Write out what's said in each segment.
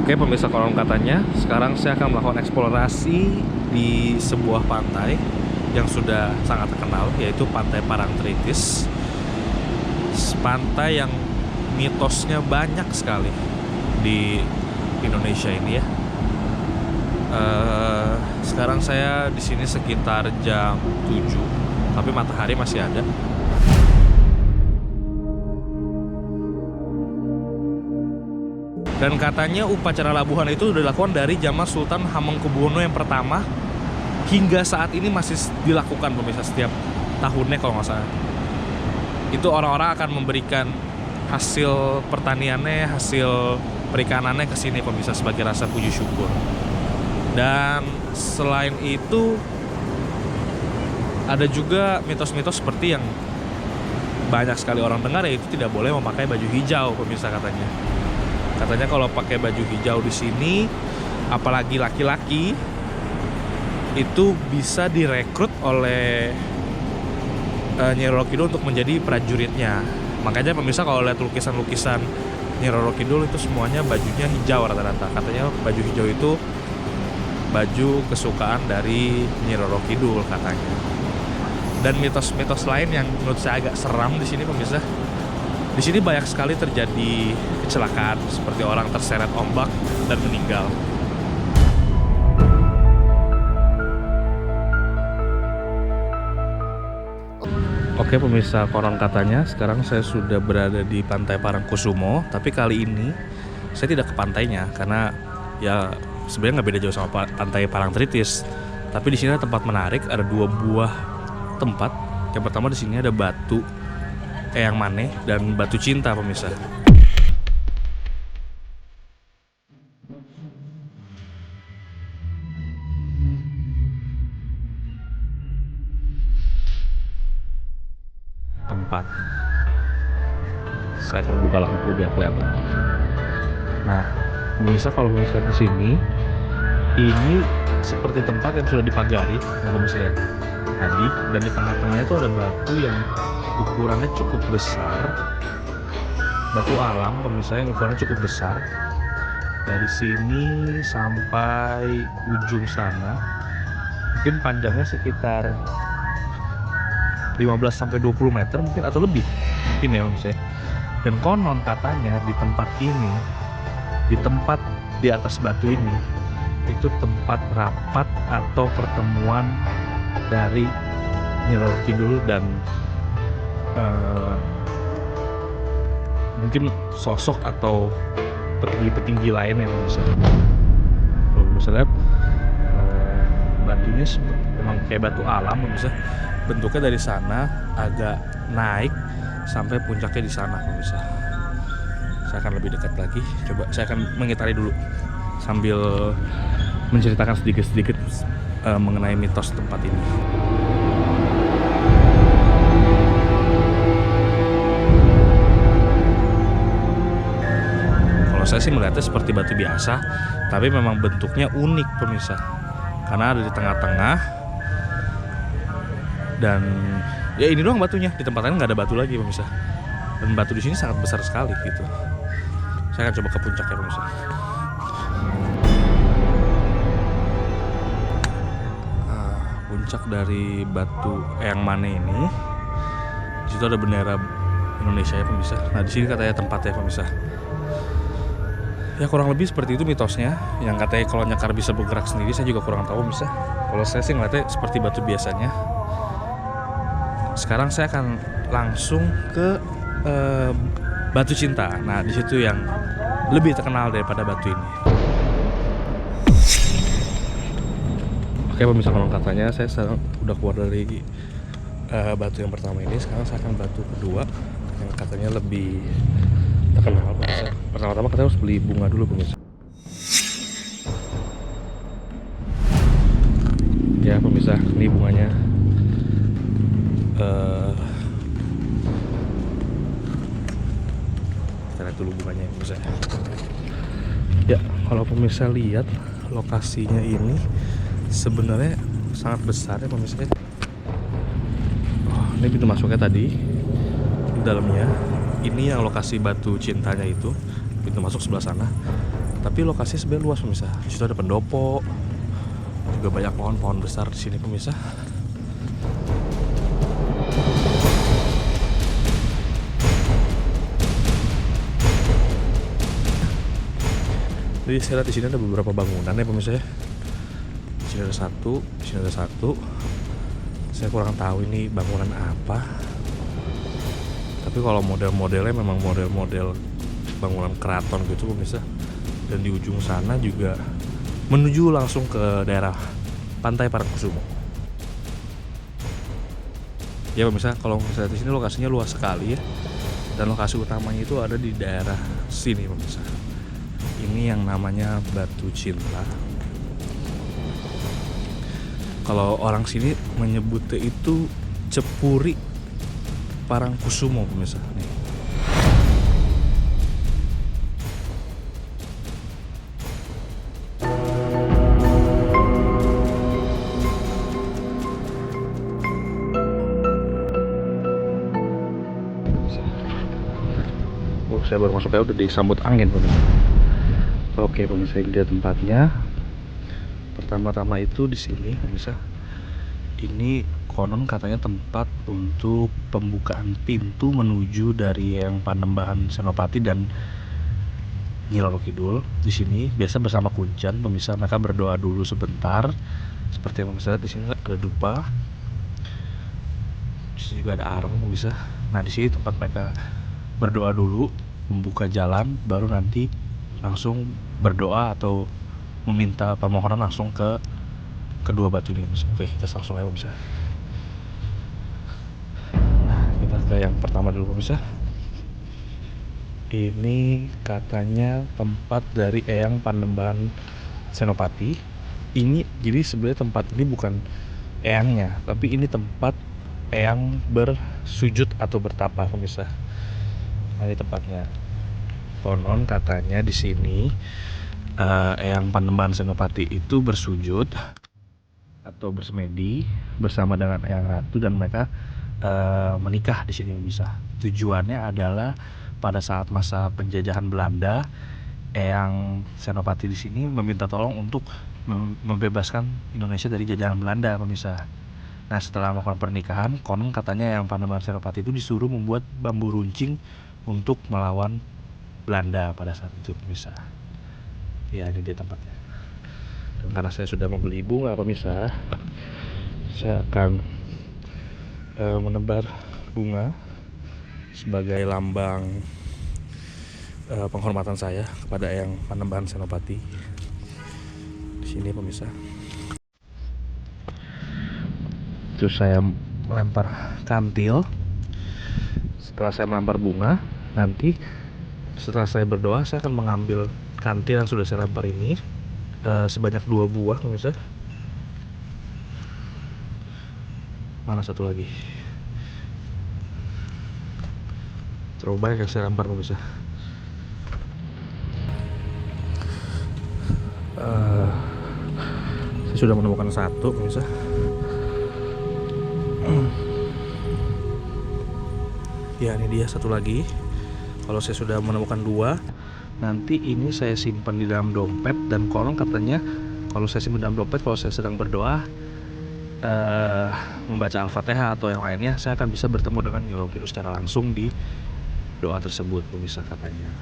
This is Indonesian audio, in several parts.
Oke pemirsa konon katanya, sekarang saya akan melakukan eksplorasi di sebuah pantai yang sudah sangat terkenal, yaitu Pantai Parangtritis. Pantai yang mitosnya banyak sekali di Indonesia ini ya. Sekarang saya di sini sekitar jam 7, tapi matahari masih ada. Dan katanya upacara labuhan itu sudah dilakukan dari zaman Sultan Hamengkubuwono yang pertama hingga saat ini masih dilakukan pemirsa, setiap tahunnya kalau nggak salah. Itu orang-orang akan memberikan hasil pertaniannya, hasil perikanannya ke sini pemirsa sebagai rasa puji syukur. Dan selain itu ada juga mitos-mitos seperti yang banyak sekali orang dengar, yaitu tidak boleh memakai baju hijau pemirsa katanya. Katanya kalau pakai baju hijau di sini, apalagi laki-laki, itu bisa direkrut oleh Nyi Roro Kidul untuk menjadi prajuritnya. Makanya pemirsa kalau lihat lukisan-lukisan Nyi Roro Kidul itu semuanya bajunya hijau rata-rata. Katanya baju hijau itu baju kesukaan dari Nyi Roro Kidul katanya. Dan mitos-mitos lain yang menurut saya agak seram di sini pemirsa. Di sini banyak sekali terjadi kecelakaan seperti orang terseret ombak dan meninggal. Oke pemirsa konon katanya, sekarang saya sudah berada di Pantai Parangkusumo, tapi kali ini saya tidak ke pantainya karena ya sebenarnya nggak beda jauh sama Pantai Parangtritis. Tapi di sini ada tempat menarik, ada dua buah tempat. Yang pertama di sini ada batu Eyang Maneh dan Batu Cinta pemirsa. Tempat. Saya akan buka lampu biar kelihatan. Nah, pemirsa kalau pemirsa ke sini, ini seperti tempat yang sudah dipagari, yang pemirsa lihat tadi, dan di tengah-tengahnya itu ada batu yang ukurannya cukup besar, batu alam pemirsa yang ukurannya cukup besar. Dari sini sampai ujung sana mungkin panjangnya sekitar 15-20 meter mungkin atau lebih mungkin ya pemirsa. Dan konon katanya di tempat ini, di tempat di atas batu ini, itu tempat rapat atau pertemuan dari Nyi Roro Kidul dan mungkin sosok atau petinggi-petinggi lain yang bisa. Kalau bisa lihat batunya memang kayak batu alam, bisa bentuknya dari sana agak naik sampai puncaknya di sana pemirsa. Saya akan lebih dekat lagi, coba saya akan mengitari dulu sambil menceritakan sedikit-sedikit mengenai mitos tempat ini. Saya sih melihatnya seperti batu biasa, tapi memang bentuknya unik pemirsa, karena ada di tengah-tengah. Dan ya ini doang batunya, di tempat lain nggak ada batu lagi pemirsa. Dan batu di sini sangat besar sekali gitu. Saya akan coba ke puncaknya pemirsa. Puncak dari batu Eyang Maneh ini, di situ ada bendera Indonesia ya pemirsa. Nah di sini katanya tempatnya pemirsa. Ya kurang lebih seperti itu mitosnya. Yang katanya kalau nyakar bisa bergerak sendiri, saya juga kurang tahu bisa. Kalau saya sih ngeliatnya seperti batu biasanya. Sekarang saya akan langsung ke Batu Cinta. Nah di situ yang lebih terkenal daripada batu ini. Oke pemirsa konon katanya, saya sekarang udah keluar dari batu yang pertama ini. Sekarang saya akan batu kedua yang katanya lebih terkenal pemirsa. Pertama-tama kita harus beli bunga dulu pemirsa. Ya pemirsa, ini bunganya. Kita lihat dulu bunganya pemirsa. Ya kalau pemirsa lihat lokasinya ini sebenarnya sangat besar ya pemirsa. Oh, ini pintu masuknya tadi di dalamnya. Ini yang lokasi Batu Cintanya itu, pintu masuk sebelah sana. Tapi lokasinya sebenarnya luas pemirsa. Di situ ada pendopo, juga banyak pohon-pohon besar di sini pemirsa. Jadi saya lihat di sini ada beberapa bangunan ya pemirsa ya. Di sini ada satu, di sini ada satu. Saya kurang tahu ini bangunan apa. Tapi kalau model-modelnya memang model-model bangunan keraton gitu pemirsa. Dan di ujung sana juga menuju langsung ke daerah Pantai Parangkusumo. Ya pemirsa, kalau misalnya di sini lokasinya luas sekali ya. Dan lokasi utamanya itu ada di daerah sini pemirsa. Ini yang namanya Batu Cinta. Kalau orang sini menyebutnya itu Cepuri Parangkusumo pemirsa. Nih. Saya baru masuk ya udah disambut angin pemirsa. Oke pemirsa, ini dia tempatnya. Pertama-tama itu di sini pemirsa. Ini konon katanya tempat untuk pembukaan pintu menuju dari yang Panembahan Senopati dan Nyi Roro Kidul. Di sini biasa bersama Kuncen pemirsa, mereka berdoa dulu sebentar. Seperti yang pemirsa lihat di sini ada dupa. Di sini juga ada arung pemirsa. Nah di sini tempat mereka berdoa dulu, membuka jalan, baru nanti langsung berdoa atau meminta permohonan langsung ke kedua batu ini. Oke, kita langsung aja bisa. Nah, kita ke yang pertama dulu bisa. Ini katanya tempat dari Eyang Panembahan Senopati. Ini jadi sebenarnya tempat ini bukan eyangnya, tapi ini tempat eyang bersujud atau bertapa pemirsa. Nah, ini tempatnya. Konon katanya di sini Eyang Panembahan Senopati itu bersujud atau bersemedi bersama dengan Eyang Ratu dan mereka menikah di sini bisa. Tujuannya adalah pada saat masa penjajahan Belanda, Eyang Senopati di sini meminta tolong untuk membebaskan Indonesia dari jajahan Belanda pemirsa. Nah setelah melakukan pernikahan, konon katanya Eyang Panembahan Senopati itu disuruh membuat bambu runcing untuk melawan Belanda pada saat itu pemirsa. Ya ini dia tempatnya. Dan karena saya sudah membeli bunga pemirsa, saya akan menebar bunga sebagai lambang penghormatan saya kepada Eyang Panembahan Senopati. Di sini pemirsa. Terus saya melempar kantil. Setelah saya melempar bunga, nanti setelah saya berdoa, saya akan mengambil kantil yang sudah saya lempar ini sebanyak 2 buah pemirsa. Mana satu lagi? Terlalu banyak yang saya lempar pemirsa. Saya sudah menemukan satu pemirsa. Ya ini dia satu lagi. Kalau saya sudah menemukan 2, nanti ini saya simpan di dalam dompet. Dan konon katanya kalau saya simpan dalam dompet, kalau saya sedang berdoa membaca Al-Fatihah atau yang lainnya, saya akan bisa bertemu dengan Nyi Roro Kidul secara langsung di doa tersebut pemirsa katanya.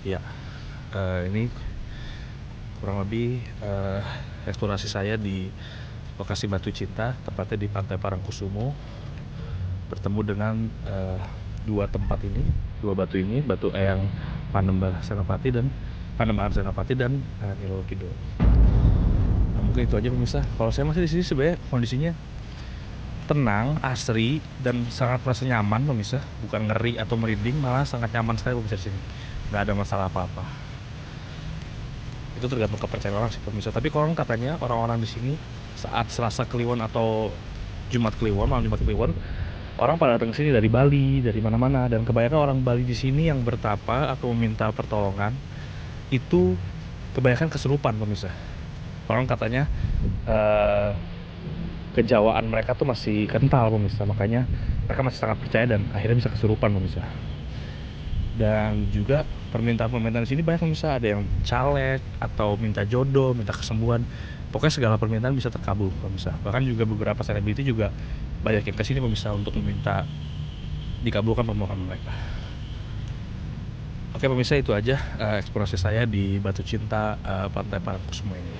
Ya ini kurang lebih eksplorasi saya di lokasi Batu Cinta, tepatnya di Pantai Parangkusumo. Bertemu dengan 2 tempat ini, 2 batu ini, batu Eyang Panembahan Senopati dan Nyi Roro Kidul. Nah, mungkin itu aja pemirsa. Kalau saya masih di sini sebenarnya kondisinya tenang, asri dan sangat merasa nyaman pemirsa. Bukan ngeri atau merinding, malah sangat nyaman sekali pemirsa di sini. Nggak ada masalah apa-apa. Itu tergantung kepercayaan orang sih pemirsa. Tapi konon katanya orang-orang di sini saat Selasa Kliwon atau Jumat Kliwon, malam Jumat Kliwon, orang pada datang ke sini dari Bali, dari mana-mana, dan kebanyakan orang Bali di sini yang bertapa atau meminta pertolongan itu kebanyakan kesurupan pemirsa. Orang katanya kejawaan mereka tuh masih kental pemirsa, makanya mereka masih sangat percaya dan akhirnya bisa kesurupan pemirsa. Dan juga permintaan-permintaan di sini banyak pemirsa, ada yang caleg atau minta jodoh, minta kesembuhan. Pokoknya segala permintaan bisa terkabul pemirsa. Bahkan juga beberapa selebriti juga banyak yang kesini pemirsa untuk meminta dikabulkan permohonan mereka. Oke pemirsa, itu aja eksplorasi saya di Batu Cinta Pantai Parangkusumo ini.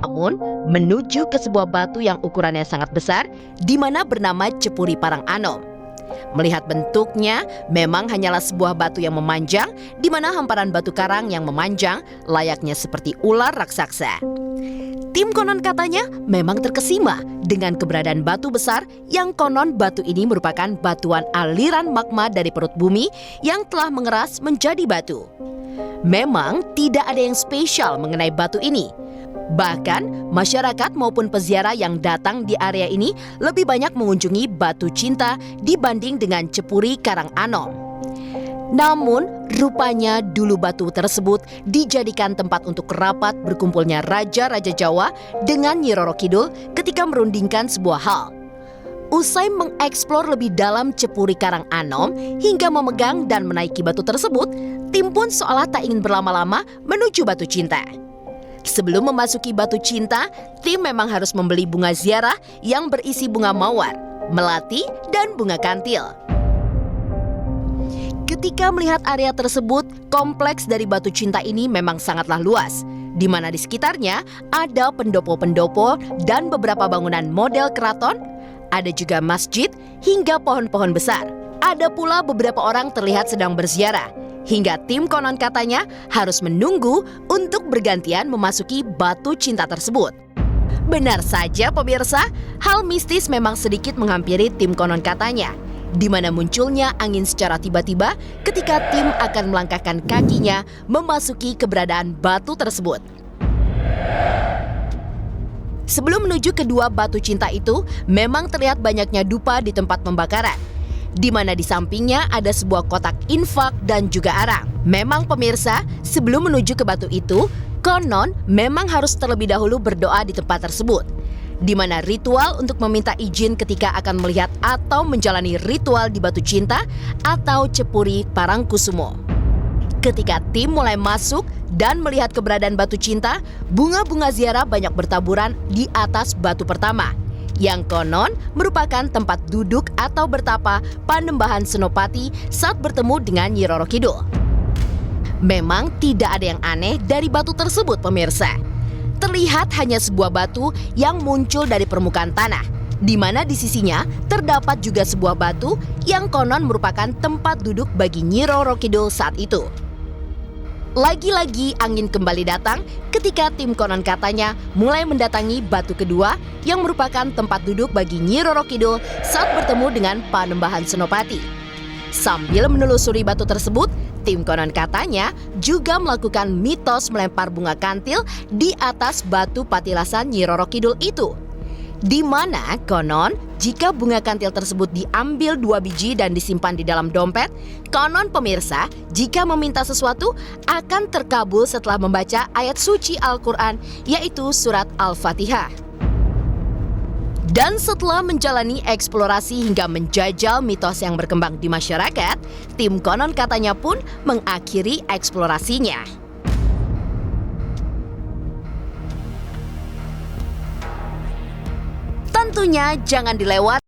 Namun, menuju ke sebuah batu yang ukurannya sangat besar, di mana bernama Cepuri Parang Anom. Melihat bentuknya, memang hanyalah sebuah batu yang memanjang, di mana hamparan batu karang yang memanjang layaknya seperti ular raksasa. Tim konon katanya memang terkesima dengan keberadaan batu besar yang konon batu ini merupakan batuan aliran magma dari perut bumi yang telah mengeras menjadi batu. Memang tidak ada yang spesial mengenai batu ini. Bahkan, masyarakat maupun peziarah yang datang di area ini lebih banyak mengunjungi Batu Cinta dibanding dengan Cepuri Karang Anom. Namun, rupanya dulu batu tersebut dijadikan tempat untuk rapat berkumpulnya raja-raja Jawa dengan Nyi Roro Kidul ketika merundingkan sebuah hal. Usai mengeksplor lebih dalam Cepuri Karang Anom hingga memegang dan menaiki batu tersebut, tim pun seolah tak ingin berlama-lama menuju Batu Cinta. Sebelum memasuki Batu Cinta, tim memang harus membeli bunga ziarah yang berisi bunga mawar, melati, dan bunga kantil. Ketika melihat area tersebut, kompleks dari Batu Cinta ini memang sangatlah luas, di mana di sekitarnya ada pendopo-pendopo dan beberapa bangunan model keraton, ada juga masjid hingga pohon-pohon besar. Ada pula beberapa orang terlihat sedang berziarah, hingga tim konon katanya harus menunggu untuk bergantian memasuki Batu Cinta tersebut. Benar saja pemirsa, hal mistis memang sedikit menghampiri tim konon katanya, di mana munculnya angin secara tiba-tiba ketika tim akan melangkahkan kakinya memasuki keberadaan batu tersebut. Sebelum menuju kedua Batu Cinta itu, memang terlihat banyaknya dupa di tempat pembakaran, di mana di sampingnya ada sebuah kotak infak dan juga arang. Memang pemirsa, sebelum menuju ke batu itu, konon memang harus terlebih dahulu berdoa di tempat tersebut, di mana ritual untuk meminta izin ketika akan melihat atau menjalani ritual di Batu Cinta atau Cepuri Parangkusumo. Ketika tim mulai masuk dan melihat keberadaan Batu Cinta, bunga-bunga ziarah banyak bertaburan di atas batu pertama, yang konon merupakan tempat duduk atau bertapa Panembahan Senopati saat bertemu dengan Nyi Roro Kidul. Memang tidak ada yang aneh dari batu tersebut pemirsa. Terlihat hanya sebuah batu yang muncul dari permukaan tanah, di mana di sisinya terdapat juga sebuah batu yang konon merupakan tempat duduk bagi Nyi Roro Kidul saat itu. Lagi-lagi angin kembali datang ketika tim konon katanya mulai mendatangi batu kedua yang merupakan tempat duduk bagi Nyi Roro Kidul saat bertemu dengan Panembahan Senopati. Sambil menelusuri batu tersebut, tim konon katanya juga melakukan mitos melempar bunga kantil di atas batu patilasan Nyi Roro Kidul itu, di mana konon jika bunga kantil tersebut diambil 2 biji dan disimpan di dalam dompet, konon pemirsa jika meminta sesuatu akan terkabul setelah membaca ayat suci Al-Quran, yaitu surat Al-Fatihah. Dan setelah menjalani eksplorasi hingga menjajal mitos yang berkembang di masyarakat, tim konon katanya pun mengakhiri eksplorasinya. Tentunya jangan dilewat